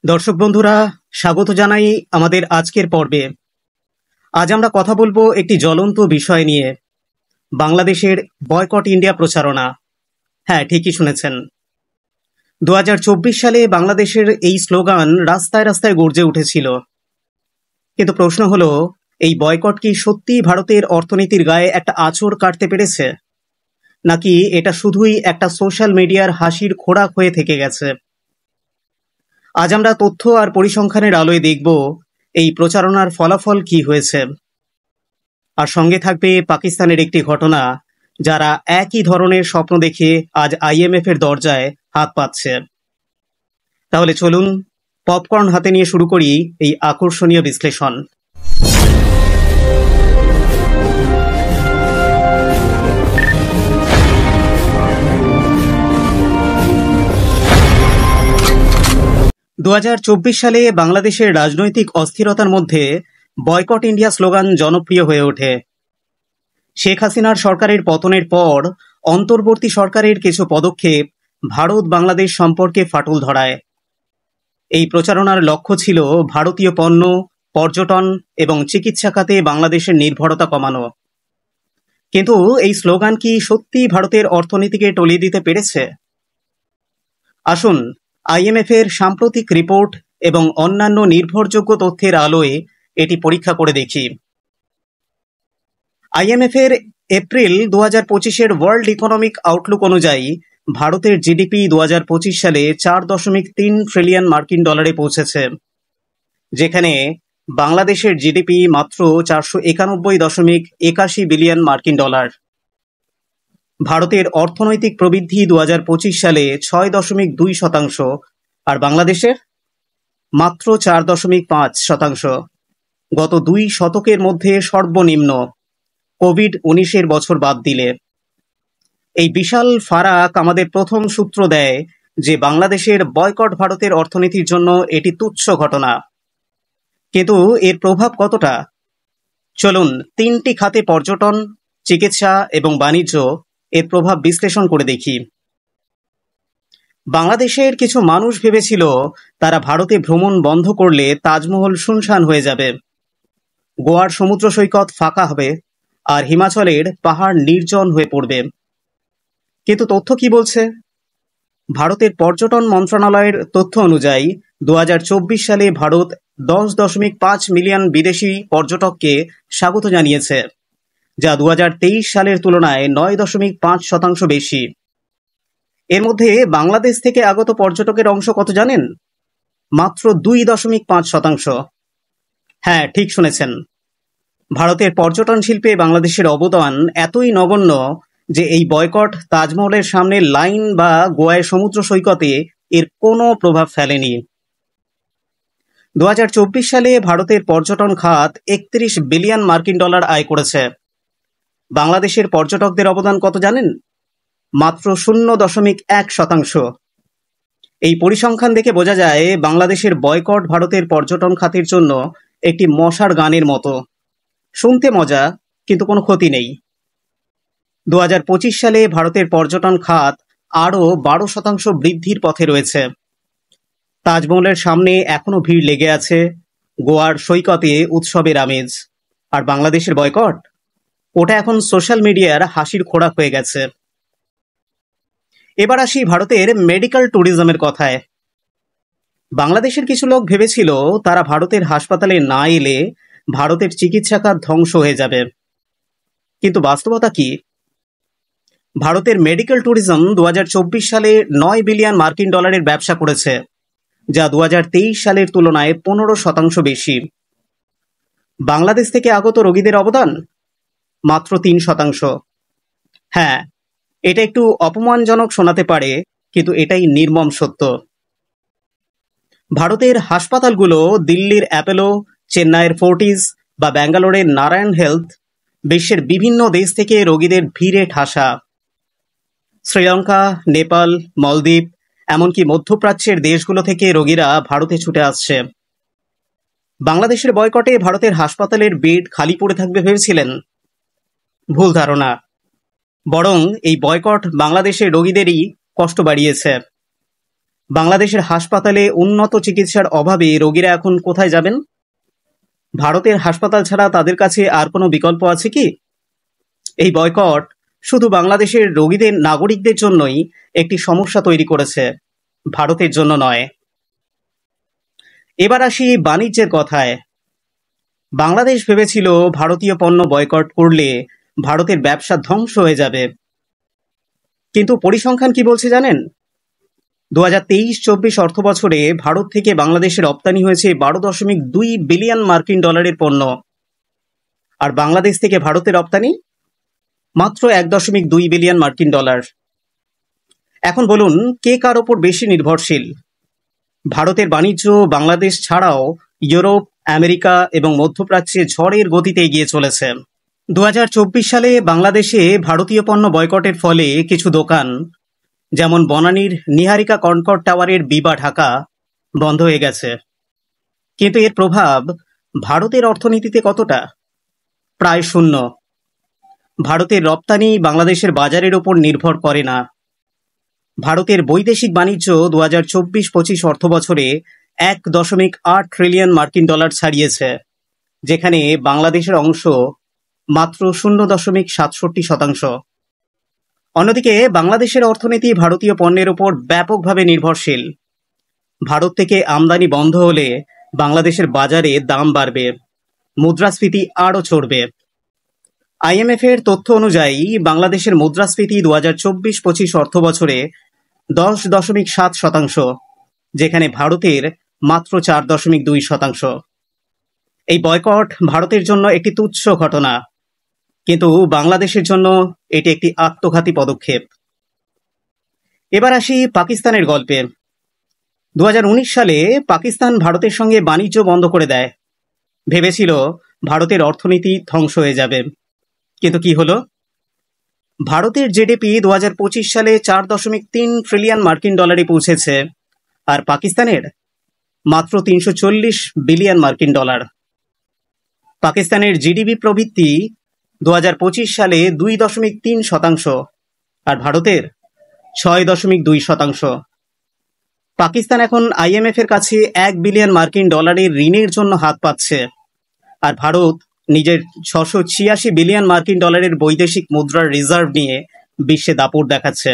দর্শক বন্ধুরা, স্বাগত জানাই আমাদের আজকের পর্বে। আজ আমরা কথা বলবো একটি জ্বলন্ত বিষয় নিয়ে, বাংলাদেশের বয়কট ইন্ডিয়া প্রচারণা। হ্যাঁ, ঠিকই শুনেছেন। 2024 সালে বাংলাদেশের এই স্লোগান রাস্তায় রাস্তায় গর্জে উঠেছিল। কিন্তু প্রশ্ন হলো, এই বয়কট কি সত্যিই ভারতের অর্থনীতির গায়ে একটা আঁচড় কাটতে পেরেছে, নাকি এটা শুধুই একটা সোশ্যাল মিডিয়ার হাসির খোরাক হয়ে থেকে গেছে? আজ আমরা তথ্য আর পরিসংখ্যানের আলোয় দেখব এই প্রচারণার ফলাফল কি হয়েছে। আর সঙ্গে থাকবে পাকিস্তানের একটি ঘটনা, যারা একই ধরনের স্বপ্ন দেখে আজ আইএমএফ এর দরজায় হাত পাতছে। তাহলে চলুন পপকর্ন হাতে নিয়ে শুরু করি এই আকর্ষণীয় বিশ্লেষণ। দু সালে বাংলাদেশের রাজনৈতিক অস্থিরতার মধ্যে বয়কট ইন্ডিয়া স্লোগান জনপ্রিয় হয়ে ওঠে। শেখ হাসিনার সরকারের পতনের পর অন্তর্বর্তী সরকারের কিছু পদক্ষেপ ভারত বাংলাদেশ সম্পর্কে ফাটল ধরায়। এই প্রচারণার লক্ষ্য ছিল ভারতীয় পণ্য, পর্যটন এবং চিকিৎসা খাতে বাংলাদেশের নির্ভরতা কমানো। কিন্তু এই স্লোগান কি সত্যি ভারতের অর্থনীতিকে টলিয়ে দিতে পেরেছে? আসুন আইএমএফ এর সাম্প্রতিক রিপোর্ট এবং অন্যান্য নির্ভরযোগ্য তথ্যের আলোয় এটি পরীক্ষা করে দেখি। আইএমএফ এর এপ্রিল 2025-এর ওয়ার্ল্ড ইকোনমিক আউটলুক অনুযায়ী ভারতের জিডিপি 2025 সালে 4.3 ট্রিলিয়ন মার্কিন ডলারে পৌঁছেছে, যেখানে বাংলাদেশের জিডিপি মাত্র 491.81 বিলিয়ন মার্কিন ডলার। ভারতের অর্থনৈতিক প্রবৃদ্ধি 2025 সালে 6.2%, আর বাংলাদেশের মাত্র 4.5%। গত 2 শতকের মধ্যে সর্বনিম্ন, কোভিড-19 বছর বাদ দিলে। এই বিশাল ফারাক আমাদের প্রথম সূত্র দেয় যে বাংলাদেশের বয়কট ভারতের অর্থনীতির জন্য এটি তুচ্ছ ঘটনা। কিন্তু এর প্রভাব কতটা? চলুন 3টি খাতে, পর্যটন, চিকিৎসা এবং বাণিজ্য, এর প্রভাব বিশ্লেষণ করে দেখি। বাংলাদেশের কিছু মানুষ ভেবেছিল তারা ভারতে ভ্রমণ বন্ধ করলে তাজমহল শুনশান হয়ে যাবে, গোয়ার সমুদ্র সৈকত ফাঁকা হবে, আর হিমাচলের পাহাড় নির্জন হয়ে পড়বে। কিন্তু তথ্য কি বলছে? ভারতের পর্যটন মন্ত্রণালয়ের তথ্য অনুযায়ী 2024 সালে ভারত 10.5 মিলিয়ন বিদেশি পর্যটককে স্বাগত জানিয়েছে, যা 2023 সালের তুলনায় 9.5% বেশি। এর মধ্যে বাংলাদেশ থেকে আগত পর্যটকের অংশ কত জানেন? মাত্র 2.5%। হ্যাঁ, ঠিক শুনেছেন। ভারতের পর্যটন শিল্পে বাংলাদেশের অবদান এতই নগণ্য যে এই বয়কট তাজমহলের সামনে লাইন বা গোয়ায় সমুদ্র সৈকতে এর কোনো প্রভাব ফেলেনি। 2024 সালে ভারতের পর্যটন খাত 31 বিলিয়ন মার্কিন ডলার আয় করেছে। বাংলাদেশের পর্যটকদের অবদান কত জানেন? মাত্র 0.1%। এই পরিসংখ্যান দেখে বোঝা যায় বাংলাদেশের বয়কট ভারতের পর্যটন খাতের জন্য একটি মশার গানের মতো। শুনতে মজা, কিন্তু কোনো ক্ষতি নেই। 2025 সালে ভারতের পর্যটন খাত আরও 12% বৃদ্ধির পথে রয়েছে। তাজমহলের সামনে এখনো ভিড় লেগে আছে, গোয়ার সৈকতে উৎসবের আমেজ। আর বাংলাদেশের বয়কট, ওটা এখন সোশ্যাল মিডিয়ার হাসির খোরাক হয়ে গেছে। এবার আসি ভারতের মেডিকেল ট্যুরিজমের কথায়। বাংলাদেশের কিছু লোক ভেবেছিল তারা ভারতের হাসপাতালে না এলে ভারতের চিকিৎসা খাত ধ্বংস হয়ে যাবে। কিন্তু বাস্তবতা কি? ভারতের মেডিকেল ট্যুরিজম 2024 সালে 9 বিলিয়ন মার্কিন ডলারের ব্যবসা করেছে, যা 2023 সালের তুলনায় 15% বেশি। বাংলাদেশ থেকে আগত রোগীদের অবদান মাত্র 3%। হ্যাঁ, এটা একটু অপমানজনক শোনাতে পারে, কিন্তু এটাই নির্মম সত্য। ভারতের হাসপাতালগুলো দিল্লির অ্যাপোলো, চেন্নাইয়ের ফোর্টিস বা ব্যাঙ্গালোরের নারায়ণ হেলথ বিশ্বের বিভিন্ন দেশ থেকে রোগীদের ভিড়ে ঠাসা। শ্রীলঙ্কা, নেপাল, মলদ্বীপ, এমনকি মধ্যপ্রাচ্যের দেশগুলো থেকে রোগীরা ভারতে ছুটে আসছে। বাংলাদেশের বয়কটে ভারতের হাসপাতালের বেড খালি পড়ে থাকবে ভেবেছিলেন? ভুল ধারণা। বরং এই বয়কট বাংলাদেশের রোগীদেরই কষ্ট বাড়িয়েছে। বাংলাদেশের হাসপাতালে উন্নত চিকিৎসার অভাবে রোগীরা এখন কোথায় যাবেন? ভারতের হাসপাতাল ছাড়া তাদের কাছে আর কোনো বিকল্প আছে কি? এই বয়কট শুধু বাংলাদেশের রোগীদের নাগরিকদের জন্যই একটি সমস্যা তৈরি করেছে, ভারতের জন্য নয়। এবার আসি বাণিজ্যের কথায়। বাংলাদেশ ভেবেছিল ভারতীয় পণ্য বয়কট করলে ভারতের ব্যবসা ধ্বংস হয়ে যাবে, কিন্তু পরিসংখ্যান কি বলছে জানেন? 2023-24 অর্থ বছরে ভারত থেকে বাংলাদেশে রপ্তানি হয়েছে 12.2 বিলিয়ন মার্কিন ডলারের পণ্য, আর বাংলাদেশ থেকে ভারতে রপ্তানি মাত্র 1.2 বিলিয়ন মার্কিন ডলার। এখন বলুন, কে কার ওপর বেশি নির্ভরশীল? ভারতের বাণিজ্য বাংলাদেশ ছাড়াও ইউরোপ, আমেরিকা এবং মধ্যপ্রাচ্যে ঝড়ের গতিতে এগিয়ে চলেছে। 2024 সালে বাংলাদেশে ভারতীয় পণ্য বয়কটের ফলে কিছু দোকান, যেমন বনানীর নিহারিকা কনকর্ড টাওয়ারের বিবা ঢাকা, বন্ধ হয়ে গেছে। কিন্তু এর প্রভাব ভারতের অর্থনীতিতে কতটা? প্রায় শূন্য। ভারতের রপ্তানি বাংলাদেশের বাজারের ওপর নির্ভর করে না। ভারতের বৈদেশিক বাণিজ্য 2024-25 অর্থ বছরে 1.8 ট্রিলিয়ন মার্কিন ডলার ছাড়িয়েছে, যেখানে বাংলাদেশের অংশ মাত্র 0.67%। অন্যদিকে বাংলাদেশের অর্থনীতি ভারতীয় পণ্যের উপর ব্যাপকভাবে নির্ভরশীল। ভারত থেকে আমদানি বন্ধ হলে বাংলাদেশের বাজারে দাম বাড়বে, মুদ্রাস্ফীতি আরও চড়বে। IMF এর তথ্য অনুযায়ী বাংলাদেশের মুদ্রাস্ফীতি 2024-25 অর্থ বছরে 10.7%, যেখানে ভারতের মাত্র 4.2%। এই বয়কট ভারতের জন্য একটি তুচ্ছ ঘটনা, কিন্তু বাংলাদেশের জন্য এটি একটি আত্মঘাতী পদক্ষেপ। এবার আসি পাকিস্তানের গল্পে। 2019 সালে পাকিস্তান ভারতের সঙ্গে বাণিজ্য বন্ধ করে দেয়। ভেবেছিল ভারতের অর্থনীতি ধ্বংস হয়ে যাবে, কিন্তু কি হলো? ভারতের জিডিপি 2025 সালে 4.3 ট্রিলিয়ন মার্কিন ডলারে পৌঁছেছে, আর পাকিস্তানের মাত্র 340 বিলিয়ন মার্কিন ডলার। পাকিস্তানের জিডিপি প্রবৃদ্ধি 2025 সালে 2.3%, আর ভারতের 6.2%। পাকিস্তান এখন IMF এর কাছে 1 বিলিয়ন মার্কিন ডলারের ঋণের জন্য হাত পাচ্ছে, আর ভারত নিজের 686 বিলিয়ন মার্কিন ডলারের বৈদেশিক মুদ্রার রিজার্ভ নিয়ে বিশ্বে দাপট দেখাচ্ছে।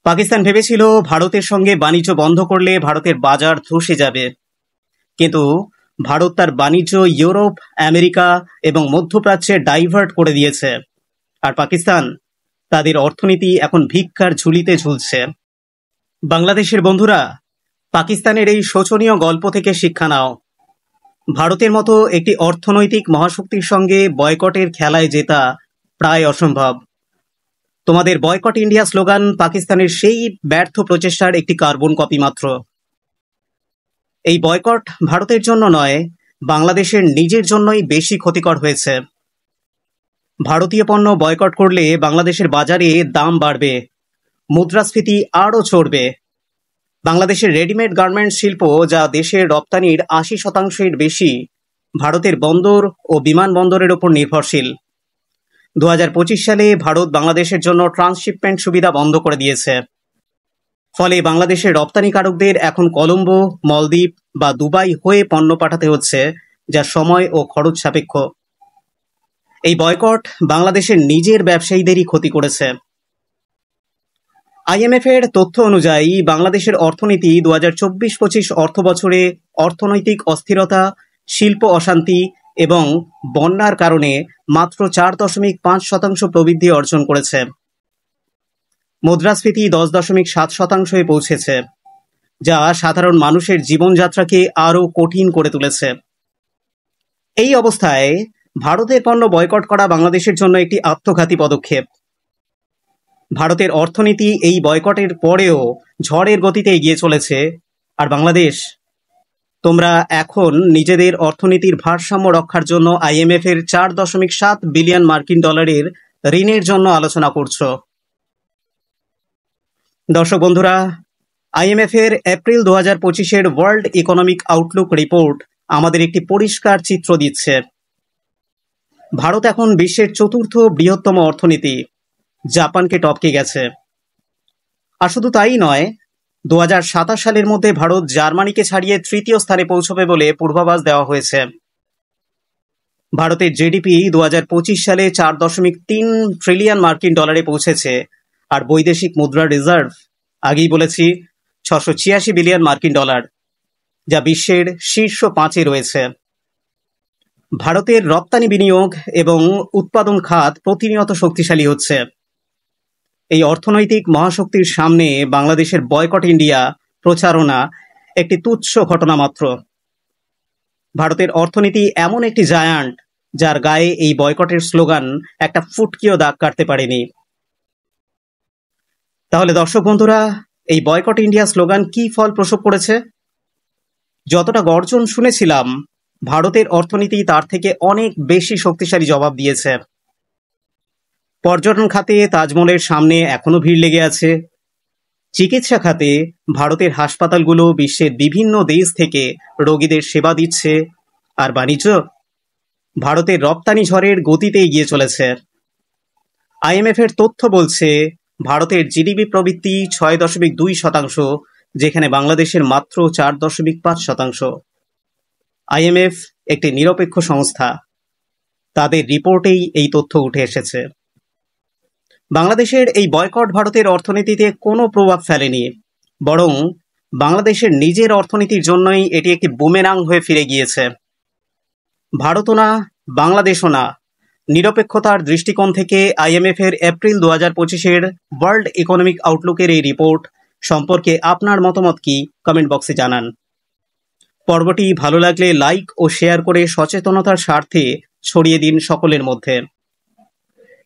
পাকিস্তান ভেবেছিল ভারতের সঙ্গে বাণিজ্য বন্ধ করলে ভারতের বাজার ধসে যাবে, কিন্তু ভারত তার বাণিজ্য ইউরোপ, আমেরিকা এবং মধ্যপ্রাচ্যে ডাইভার্ট করে দিয়েছে, আর পাকিস্তান তাদের অর্থনীতি এখন ভিক্ষার ঝুলিতে ঝুলছে। বাংলাদেশের বন্ধুরা, পাকিস্তানের এই শোচনীয় গল্প থেকে শিক্ষা নাও। ভারতের মতো একটি অর্থনৈতিক মহাশক্তির সঙ্গে বয়কটের খেলায় জেতা প্রায় অসম্ভব। তোমাদের বয়কট ইন্ডিয়া স্লোগান পাকিস্তানের সেই ব্যর্থ প্রচেষ্টার একটি কার্বন কপি মাত্র। এই বয়কট ভারতের জন্য নয়, বাংলাদেশের নিজের জন্যই বেশি ক্ষতিকর হয়েছে। ভারতীয় পণ্য বয়কট করলে বাংলাদেশের বাজারে দাম বাড়বে, মুদ্রাস্ফীতি আরও চড়বে। বাংলাদেশের রেডিমেড গার্মেন্টস শিল্প, যা দেশের রপ্তানির 80%-এর বেশি, ভারতের বন্দর ও বিমানবন্দরের ওপর নির্ভরশীল। 2025 সালে ভারত বাংলাদেশের জন্য ট্রান্সশিপমেন্ট সুবিধা বন্ধ করে দিয়েছে। ফলে বাংলাদেশের রপ্তানিকারকদের এখন কলম্বো, মলদ্বীপ বা দুবাই হয়ে পণ্য পাঠাতে হচ্ছে, যা সময় ও খরচ সাপেক্ষ। এই বয়কট বাংলাদেশের নিজের ব্যবসায়ীদেরই ক্ষতি করেছে। IMF এর তথ্য অনুযায়ী বাংলাদেশের অর্থনীতি 2024-25 অর্থ বছরে অর্থনৈতিক অস্থিরতা, শিল্প অশান্তি এবং বন্যার কারণে মাত্র 4.5% প্রবৃদ্ধি অর্জন করেছে। মুদ্রাস্ফীতি 10.7%-এ পৌঁছেছে, যা সাধারণ মানুষের জীবনযাত্রাকে আরও কঠিন করে তুলেছে। এই অবস্থায় ভারতের পণ্য বয়কট করা বাংলাদেশের জন্য একটি আত্মঘাতী পদক্ষেপ। ভারতের অর্থনীতি এই বয়কটের পরেও ঝড়ের গতিতে এগিয়ে চলেছে, আর বাংলাদেশ, তোমরা এখন নিজেদের অর্থনীতির ভারসাম্য রক্ষার জন্য IMF এর 4.7 বিলিয়ন মার্কিন ডলারের ঋণের জন্য আলোচনা করছো। দর্শক বন্ধুরা, IMF এর এপ্রিল 2025-এর ওয়ার্ল্ড ইকোনমিক আউটলুক রিপোর্ট আমাদের একটি পরিষ্কার চিত্র দিচ্ছে। ভারত এখন বিশ্বের 4র্থ বৃহত্তম অর্থনীতি, জাপানকে টপকে গেছে। আর শুধু তাই নয়, 2027 সালের মধ্যে ভারত জার্মানিকে ছাড়িয়ে তৃতীয় স্থানে পৌঁছবে বলে পূর্বাভাস দেওয়া হয়েছে। ভারতের জিডিপি 2025 সালে 4.3 ট্রিলিয়ন মার্কিন ডলারে পৌঁছেছে, আর বৈদেশিক মুদ্রা রিজার্ভ আগেই বলেছি 686 বিলিয়ন মার্কিন ডলার, যা বিশ্বের শীর্ষ 5-এ রয়েছে। ভারতের রপ্তানি বিনিয়োগ এবং উৎপাদন খাত প্রতিনিয়ত শক্তিশালী হচ্ছে। এই অর্থনৈতিক মহাশক্তির সামনে বাংলাদেশের বয়কট ইন্ডিয়া প্রচারণা একটি তুচ্ছ ঘটনা মাত্র। ভারতের অর্থনীতি এমন একটি জায়ান্ট যার গায়ে এই বয়কটের স্লোগান একটা ফুটকিও দাগ কাটতে পারেনি। তাহলে দর্শক বন্ধুরা, এই বয়কট ইন্ডিয়া স্লোগান কি ফল প্রসব করেছে? যতটা গর্জন শুনেছিলাম, ভারতের অর্থনীতি তার থেকে অনেক বেশি শক্তিশালী জবাব দিয়েছে। পর্যটন খাতে তাজমহলের সামনে এখনো ভিড় লেগে আছে। চিকিৎসা খাতে ভারতের হাসপাতালগুলো বিশ্বের বিভিন্ন দেশ থেকে রোগীদের সেবা দিচ্ছে। আর বাণিজ্য, ভারতের রপ্তানি ঝড়ের গতিতে এগিয়ে চলেছে। IMF এর তথ্য বলছে ভারতের জিডিপি প্রবৃদ্ধি 6.2%, যেখানে বাংলাদেশের মাত্র 4.5%। IMF একটি নিরপেক্ষ সংস্থা, তাদের রিপোর্টেই এই তথ্য উঠে এসেছে। বাংলাদেশের এই বয়কট ভারতের অর্থনীতিতে কোনো প্রভাব ফেলেনি, বরং বাংলাদেশের নিজের অর্থনীতির জন্যই এটি একটি বুমেরাং হয়ে ফিরে গিয়েছে। ভারতও না, বাংলাদেশও না। নিরপেক্ষতার দৃষ্টিকোণ থেকে IMF এর এপ্রিল 2025-এর ওয়ার্ল্ড ইকোনমিক আউটলুকের এই রিপোর্ট সম্পর্কে আপনার মতামত কি, কমেন্ট বক্সে জানান। পর্বটি ভালো লাগলে লাইক ও শেয়ার করে সচেতনতার স্বার্থে ছড়িয়ে দিন সকলের মধ্যে।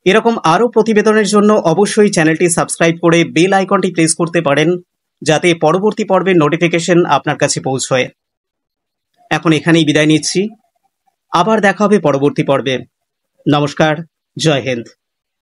এরকম আরও প্রতিবেদনের জন্য অবশ্যই চ্যানেলটি সাবস্ক্রাইব করে বেল আইকনটি প্রেস করতে পারেন, যাতে পরবর্তী পর্বের নোটিফিকেশন আপনার কাছে পৌঁছয়। এখন এখানেই বিদায় নিচ্ছি, আবার দেখা হবে পরবর্তী পর্বে। নমস্কার, জয় হিন্দ।